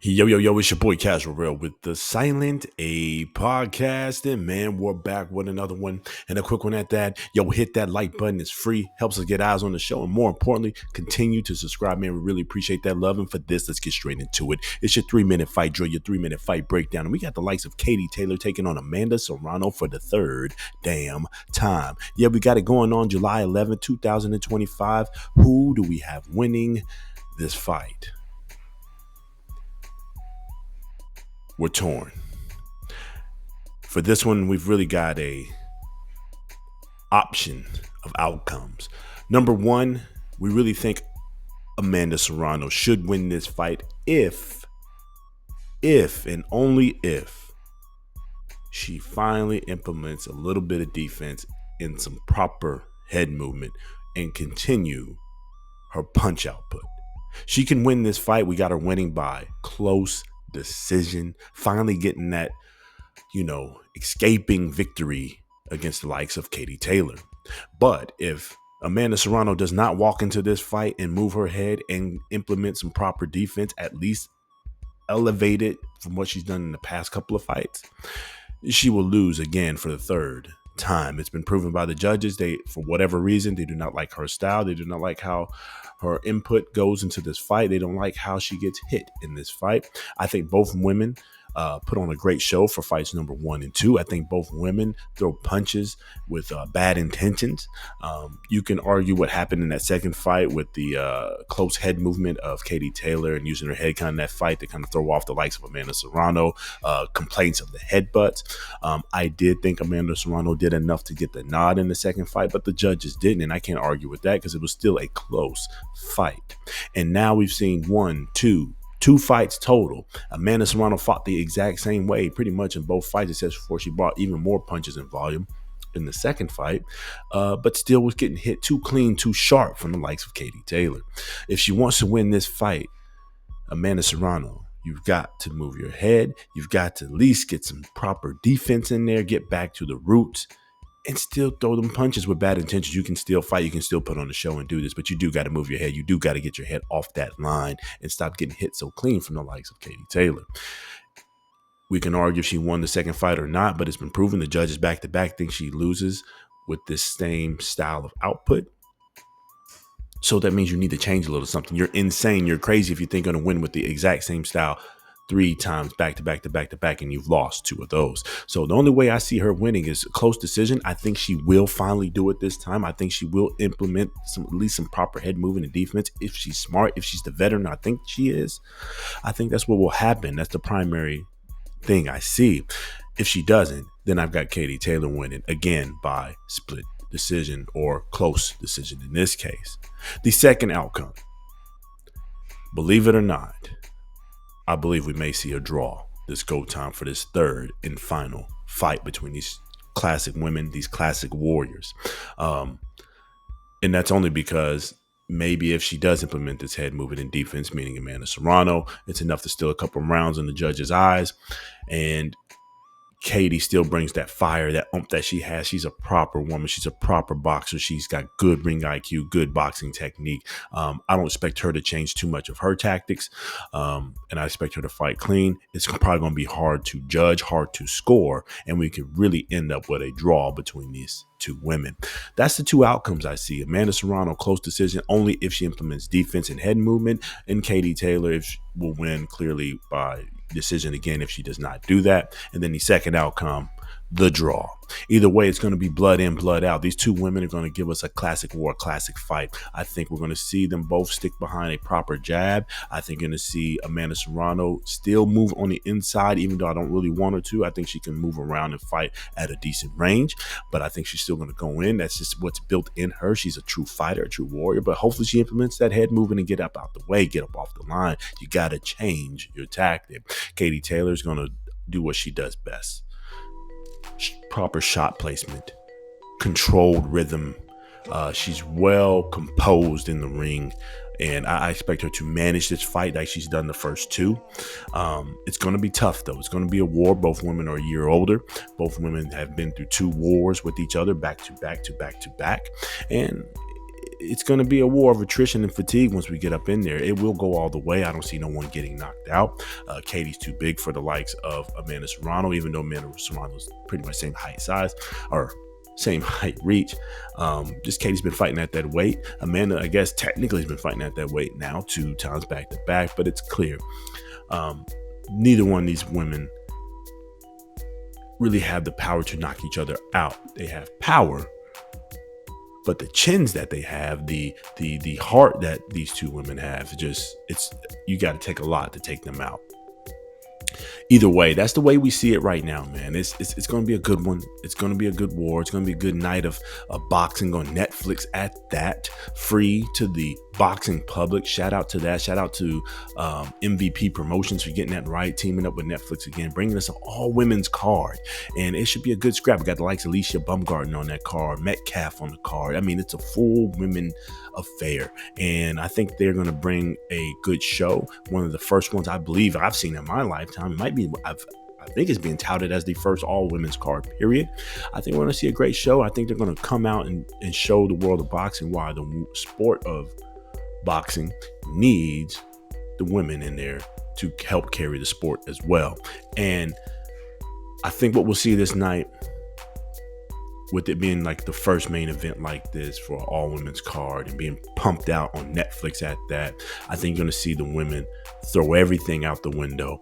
Yo, yo, yo, it's your boy Casual Real with the Silent A podcast. And man, we're back with another one and a quick one at that. Yo, hit that like button. It's free, helps us get eyes on the show. And more importantly, continue to subscribe, man. We really appreciate that love. And for this, let's get straight into it. It's your 3-minute fight drill, your 3-minute fight breakdown. And we got the likes of Katie Talyor taking on Amanda Serrano for the third damn time. Yeah, we got it going on July 11th, 2025. Who do we have winning this fight? We're torn. For this one, we've really got a option of outcomes. Number one, we really think Amanda Serrano should win this fight if and only if she finally implements a little bit of defense and some proper head movement and continue her punch output. She can win this fight. We got her winning by close decision, finally getting that, escaping victory against the likes of Katie Talyor. But if Amanda Serrano does not walk into this fight and move her head and implement some proper defense, at least elevate it from what she's done in the past couple of fights, she will lose again for the third time. It's been proven by the judges. They, for whatever reason, they do not like her style. They do not like how her input goes into this fight. They don't like how she gets hit in this fight. I think both women put on a great show for fights number 1 and 2. I think both women throw punches with bad intentions. You can argue what happened in that second fight with the close head movement of Katie Talyor and using her head kind of in that fight to kind of throw off the likes of Amanda Serrano, complaints of the headbutts. I did think Amanda Serrano did enough to get the nod in the second fight, but the judges didn't, and I can't argue with that because it was still a close fight. And now we've seen two fights total. Amanda Serrano fought the exact same way pretty much in both fights, except before she brought even more punches in volume in the second fight, but still was getting hit too clean, too sharp from the likes of Katie Talyor. If she wants to win this fight, Amanda Serrano, you've got to move your head. You've got to at least get some proper defense in there, get back to the roots, and still throw them punches with bad intentions. You can still fight. You can still put on the show and do this, but you do got to move your head. You do got to get your head off that line and stop getting hit so clean from the likes of Katie Talyor. We can argue if she won the second fight or not, but it's been proven the judges back-to-back think she loses with this same style of output. So that means you need to change a little something. You're insane. You're crazy if you think you're going to win with the exact same style 3 times back-to-back, and you've lost 2 of those. So the only way I see her winning is a close decision. I think she will finally do it this time. I think she will implement at least some proper head movement and defense. If she's smart, if she's the veteran, I think she is. I think that's what will happen. That's the primary thing I see. If she doesn't, then I've got Katie Talyor winning again by split decision or close decision in this case. The second outcome, believe it or not, I believe we may see a draw this go time for this third and final fight between these classic women, these classic warriors. And that's only because maybe if she does implement this head movement in defense, meaning Amanda Serrano, it's enough to steal a couple of rounds in the judge's eyes. And Katie still brings that fire, that oomph that she has. She's a proper woman. She's a proper boxer. She's got good ring IQ, good boxing technique. I don't expect her to change too much of her tactics. And I expect her to fight clean. It's probably going to be hard to judge, hard to score. And we could really end up with a draw between these 2 women. That's the 2 outcomes I see. Amanda Serrano, close decision only if she implements defense and head movement. And Katie Talyor will win clearly by decision again if she does not do that. And then the second outcome, the draw. Either way, it's going to be blood in, blood out. These 2 women are going to give us a classic war, classic fight. I think we're going to see them both stick behind a proper jab. I think you're going to see Amanda Serrano still move on the inside, even though I don't really want her to. I think she can move around and fight at a decent range, but I think she's still going to go in. That's just what's built in her. She's a true fighter, a true warrior, but hopefully she implements that head movement and get up out the way, get up off the line. You got to change your tactic. Katie Talyor is going to do what she does best. Proper shot placement, controlled rhythm. She's well composed in the ring, and I expect her to manage this fight like she's done the first 2. It's going to be tough, though. It's going to be a war. Both women are a year older. Both women have been through 2 wars with each other, back to back. And it's going to be a war of attrition and fatigue once we get up in there. It will go all the way. I don't see no one getting knocked out. Katie's too big for the likes of Amanda Serrano, even though Amanda Serrano's pretty much same height, size, or same height, reach. Just Katie's been fighting at that weight. Amanda, I guess, technically has been fighting at that weight now 2 times back to back, but it's clear neither one of these women really have the power to knock each other out. They have power, but the chins that they have, the heart that these two women have, you got to take a lot to take them out. Either way, that's the way we see it right now, man. It's going to be a good one. It's going to be a good war. It's going to be a good night of boxing on Netflix at that, free to the boxing public. Shout out to that. Shout out to MVP Promotions for getting that right, teaming up with Netflix again, bringing us an all-women's card. And it should be a good scrap. We got the likes of Alicia Baumgarten on that card, Metcalf on the card. I mean, it's a full women affair. And I think they're going to bring a good show. One of the first ones I believe I've seen in my lifetime. It might be, I think it's being touted as the first all-women's card, period. I think we're going to see a great show. I think they're going to come out and show the world of boxing why the sport of boxing needs the women in there to help carry the sport as well. And I think what we'll see this night, with it being like the first main event like this for an all-women's card and being pumped out on Netflix at that, I think you're going to see the women throw everything out the window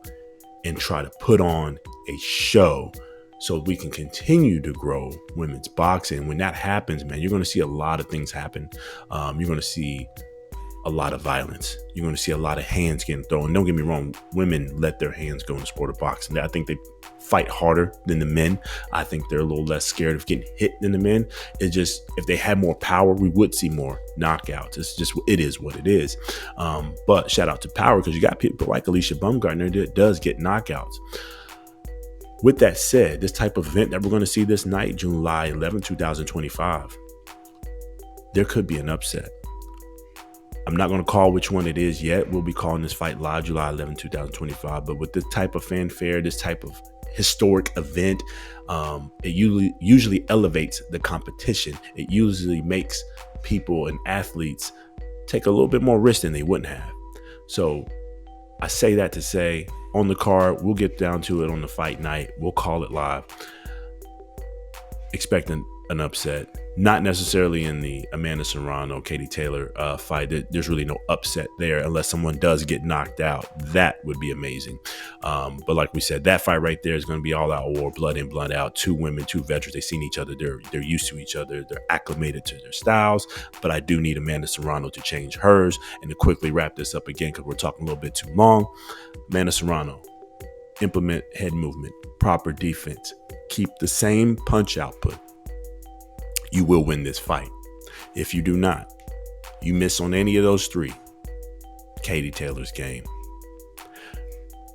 and try to put on a show so we can continue to grow women's boxing. When that happens, man, you're going to see a lot of things happen. You're going to see a lot of violence. You're going to see a lot of hands getting thrown. Don't get me wrong, women let their hands go in the sport of boxing. I think they fight harder than the men. I think they're a little less scared of getting hit than the men. It's just, if they had more power, we would see more knockouts. It is what it is. But shout out to power, because you got people like Alicia Baumgartner that does get knockouts. With that said, this type of event that we're going to see this night, July 11, 2025, there could be an upset. I'm not going to call which one it is yet. We'll be calling this fight live July 11, 2025. But with this type of fanfare, this type of historic event, it usually elevates the competition. It usually makes people and athletes take a little bit more risk than they wouldn't have. So I say that to say, on the card, we'll get down to it on the fight night. We'll call it live. Expecting an upset. Not necessarily in the Amanda Serrano, Katie Talyor fight. There's really no upset there unless someone does get knocked out. That would be amazing. But like we said, that fight right there is going to be all out war, blood in, blood out. Two women, two veterans. They've seen each other. They're used to each other. They're acclimated to their styles. But I do need Amanda Serrano to change hers. And to quickly wrap this up again, because we're talking a little bit too long. Amanda Serrano, implement head movement, proper defense, keep the same punch output. You will win this fight. If you do not, you miss on any of those three, Katie Taylor's game.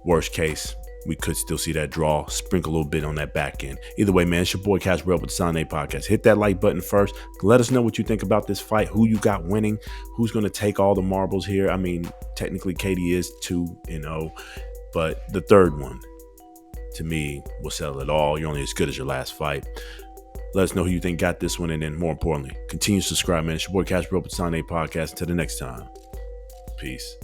Worst case, we could still see that draw, sprinkle a little bit on that back end. Either way, man, it's your boy Cash Brell with the Sunday Podcast. Hit that like button first. Let us know what you think about this fight, who you got winning, who's going to take all the marbles here. I mean, technically Katie is 2-0, but the third one, to me, will settle it all. You're only as good as your last fight. Let us know who you think got this one, and then more importantly, continue to subscribe, man. It's your boy Cash Brell with the Sunday Podcast. Until the next time, peace.